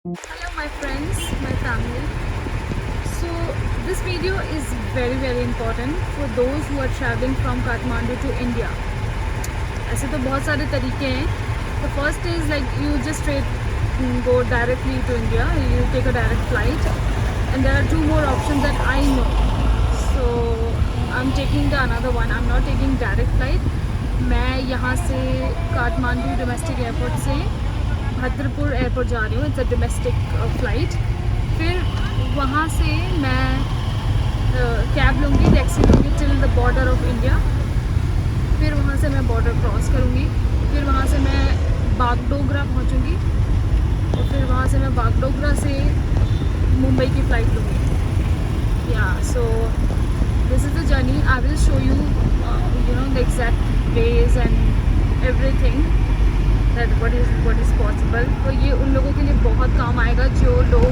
Hello my friends, my family. So this video is very important for those who are traveling from Kathmandu to India. ऐसे तो बहुत सारे तरीके हैं. The first is like you just straight go directly to India. You take a direct flight, and there are two more options that I know. So I'm taking the another one. I'm not taking direct flight. मैं यहाँ से Kathmandu domestic airport से Bhadrapur airport जा रही हूँ. It's a domestic flight. फिर वहाँ से मैं कैब लूँगी, टैक्सी लूँगी till the border of India. फिर वहाँ से मैं बॉर्डर क्रॉस करूँगी. फिर वहाँ से मैं बागडोगरा पहुँचूँगी और फिर वहाँ से मैं बागडोगरा से मुंबई की फ़्लाइट लूँगी. या so this is the journey. I will show you the exact ways and everything that what is possible. तो ये उन लोगों के लिए बहुत काम आएगा जो लोग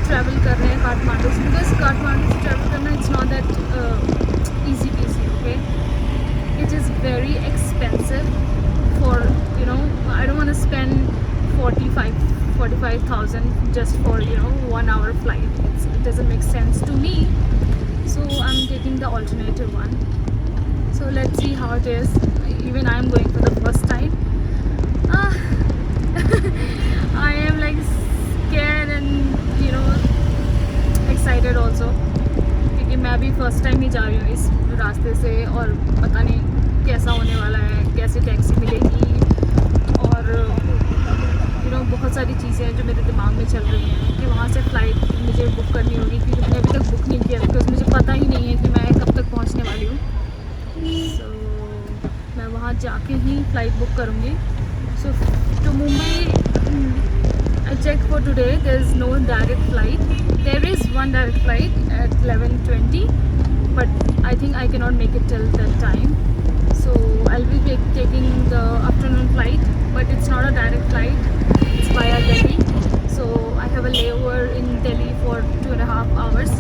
ट्रैवल कर रहे हैं काठमांडू से, बिकॉज काठमांडू से ट्रैवल करना it's not that easy peasy. Okay, it is very expensive for I don't want to spend 45,000 just for 1 hour flight. It doesn't make sense to me, so I'm taking the alternative one. So let's see how it is. Even I am going for the first time. I am like scared and excited also, क्योंकि मैं भी first time ही जा रही हूँ इस रास्ते से और पता नहीं कैसा होने वाला है, कैसे टैक्सी मिलेगी और बहुत सारी चीज़ें हैं जो मेरे दिमाग में चल रही हैं कि वहाँ से फ़्लाइट मुझे बुक करनी होगी, क्योंकि मैंने अभी तक बुक नहीं किया बिकॉज मुझे पता ही नहीं है कि मैं कब तक पहुँचने वाली हूँ. सो मैं वहाँ जाके ही फ़्लाइट बुक करूँगी. So to Mumbai, I checked for today. There is no direct flight. There is one direct flight at 11:20, but I think I cannot make it till that time. So I'll be taking the afternoon flight, but it's not a direct flight. It's via Delhi. So I have a layover in Delhi for 2.5 hours.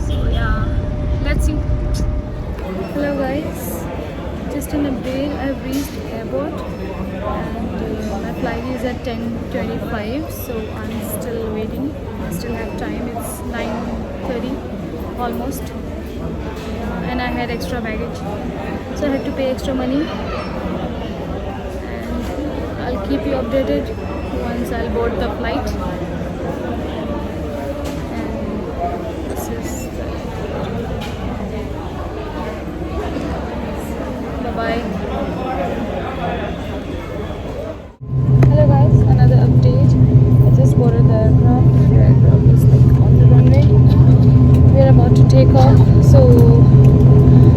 So yeah, let's see. Hello guys. Just an update. I've reached airport. And my flight is at 10:25, so I'm still waiting. I still have time. It's 9:30 almost, and I had extra baggage, so I had to pay extra money. And I'll keep you updated once I'll board the flight. And this is bye bye. Hello guys, another update. I just boarded the aircraft. The aircraft is like on the runway. We are about to take off, so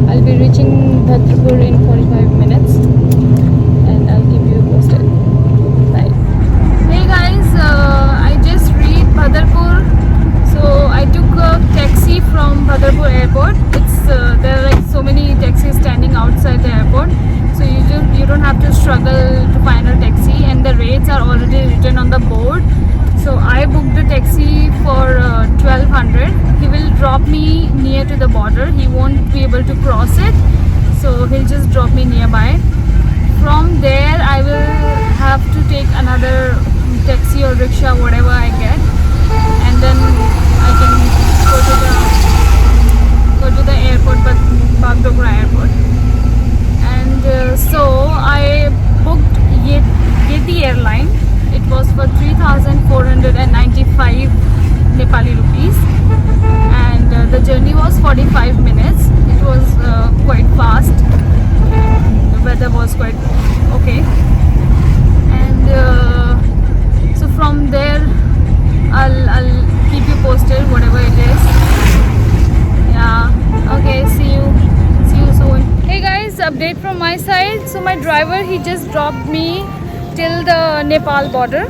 I'll be reaching Bhadrapur in 45 minutes and I'll keep you posted. Bye. Hey guys, I just reached Bhadrapur. So I took a taxi from Bhadrapur airport. There are like so many taxis standing outside the airport, so you don't have to struggle to find a taxi, and the rates are already written on the board. So I booked a taxi for 1200. He will drop me near to the border. He won't be able to cross it, so he'll just drop me nearby. From there I will have to take another taxi or rickshaw, whatever I get, and then I can go to the airport, but Bagdogra airport. And so I booked Yeti airline. It was for 3,495 Nepali rupees, and the journey was 45 minutes. It was quite fast. The weather was quite okay, and so from there I'll keep you posted whatever it is. Yeah, okay, see you soon. Hey guys, update from my side. So my driver, he just dropped me till the Nepal border.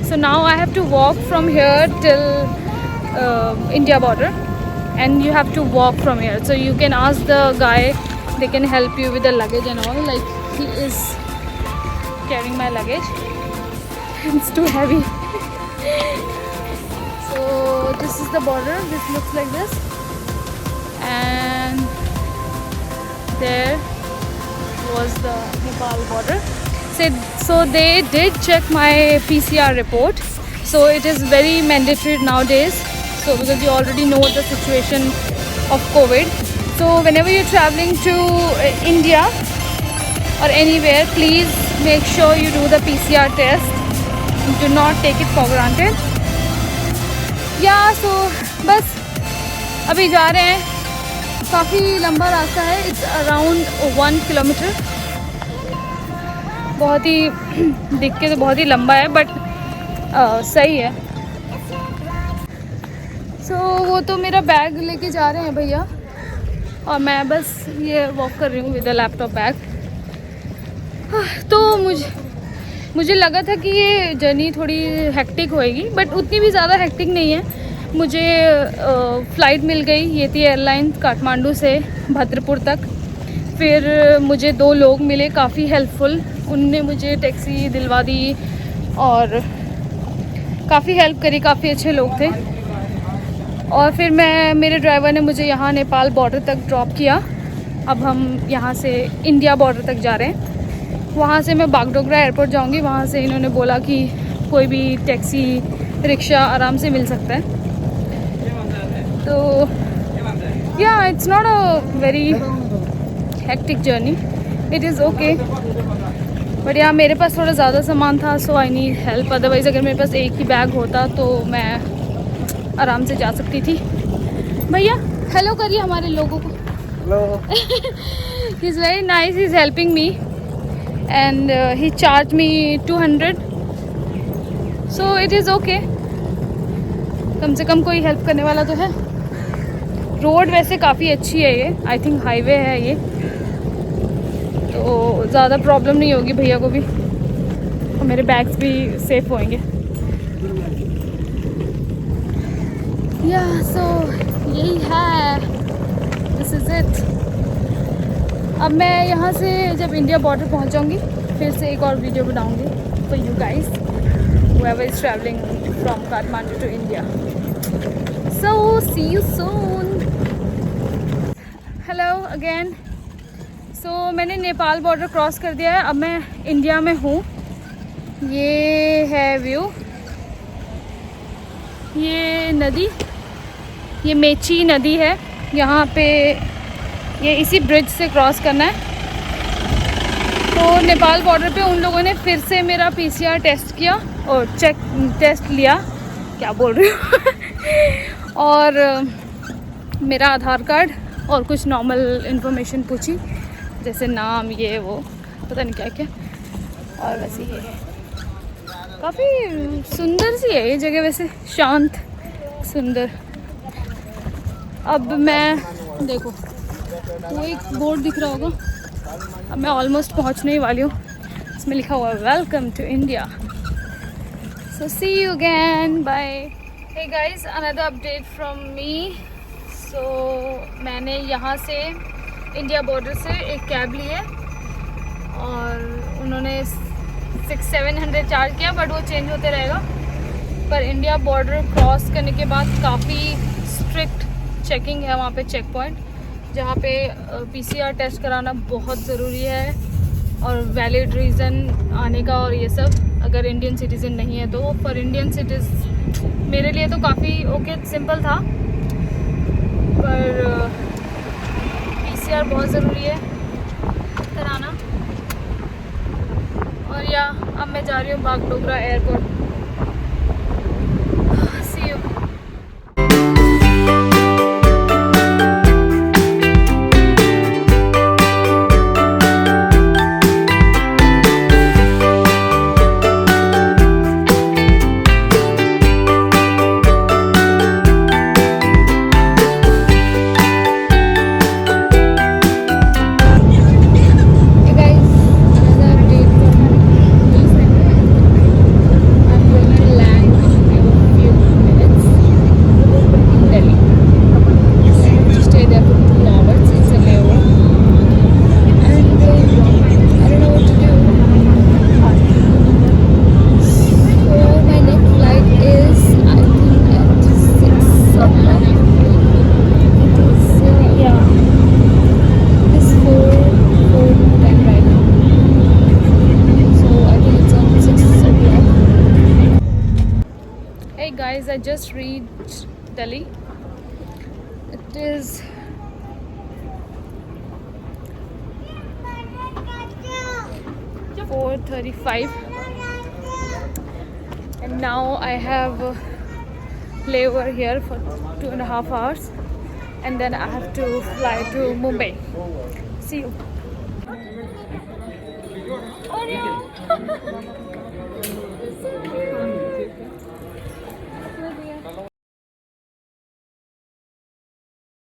So now I have to walk from here till India border, and you have to walk from here. So you can ask the guy, they can help you with the luggage and all. Like he is carrying my luggage. It's too heavy. So this is the border. This looks like this, and there was the Nepal border. So they did check my PCR report. So it is very mandatory nowadays. So because you already know the situation of COVID. So whenever you're traveling to India or anywhere, please make sure you do the PCR test. Do not take it for granted. Yeah, so बस अभी जा रहे हैं. काफ़ी लंबा रास्ता है. It's around 1 kilometer. बहुत ही दिख के तो बहुत ही लंबा है, बट सही है. सो वो तो मेरा बैग लेके जा रहे हैं भैया, और मैं बस ये वॉक कर रही हूँ विद द लैपटॉप बैग. तो मुझे लगा था कि ये जर्नी थोड़ी हेक्टिक होएगी, बट उतनी भी ज़्यादा हेक्टिक नहीं है. मुझे फ़्लाइट मिल गई. ये थी एयरलाइन काठमांडू से भद्रपुर तक. फिर मुझे 2 लोग मिले काफ़ी हेल्पफुल. उनने मुझे टैक्सी दिलवा दी और काफ़ी हेल्प करी. काफ़ी अच्छे लोग थे. और फिर मेरे ड्राइवर ने मुझे यहाँ नेपाल बॉर्डर तक ड्रॉप किया. अब हम यहाँ से इंडिया बॉर्डर तक जा रहे हैं. वहाँ से मैं बागडोगरा एयरपोर्ट जाऊँगी. वहाँ से इन्होंने बोला कि कोई भी टैक्सी रिक्शा आराम से मिल सकता है. तो या it's not a very hectic journey. It is okay. But यहाँ मेरे पास थोड़ा ज़्यादा सामान था, सो आई नीड हेल्प. अदरवाइज़ अगर मेरे पास एक ही बैग होता तो मैं आराम से जा सकती थी. भैया हेलो करिए हमारे लोगों को. Hello. He is very nice. He is helping me and he charge me 200. So it is okay. कम से कम कोई हेल्प करने वाला तो है. रोड वैसे काफ़ी अच्छी है. ये आई थिंक हाईवे है ये, तो ज़्यादा प्रॉब्लम नहीं होगी भैया को भी, और मेरे बैग्स भी सेफ होंगे. या सो यही है. This is it. अब मैं यहाँ से जब इंडिया बॉर्डर पहुँच जाऊँगी, फिर से एक और वीडियो बनाऊँगी for you guys whoever is traveling from Kathmandu to India. So see you soon. Hello again. So मैंने नेपाल बॉर्डर क्रॉस कर दिया है. अब मैं इंडिया में हूँ. ये है व्यू. ये नदी, ये मेची नदी है. यहाँ पे ये इसी ब्रिज से क्रॉस करना है. तो नेपाल बॉर्डर पे उन लोगों ने फिर से मेरा PCR टेस्ट किया और टेस्ट लिया, क्या बोल रही हूँ और मेरा आधार कार्ड और कुछ नॉर्मल इन्फॉर्मेशन पूछी, जैसे नाम, ये वो पता नहीं क्या क्या. और वैसे ये काफ़ी सुंदर सी है ये जगह, वैसे शांत सुंदर. अब मैं देखो वो एक बोर्ड दिख रहा होगा. अब मैं ऑलमोस्ट पहुंचने ही वाली हूँ. इसमें लिखा हुआ है welcome to India. So see you again. Bye. Hey guys, another update from me. So मैंने यहाँ से इंडिया बॉर्डर से एक कैब ली है और उन्होंने 600-700 चार्ज किया, बट वो चेंज होते रहेगा. पर इंडिया बॉर्डर क्रॉस करने के बाद काफ़ी स्ट्रिक्ट चेकिंग है वहाँ पे, चेक पॉइंट, जहाँ पे PCR टेस्ट कराना बहुत ज़रूरी है, और वैलिड रीज़न आने का और ये सब. अगर इंडियन सिटीज़न नहीं है तो फॉर इंडियन सिटीज़ मेरे लिए तो काफ़ी ओके सिंपल था, पर PCR बहुत ज़रूरी है कराना. और या अब मैं जा रही हूँ Bagdogra airport. See you. I'm I just reached Delhi. It is (4:35) and now I have a layover here for 2.5 hours, and then I have to fly to Mumbai. See you.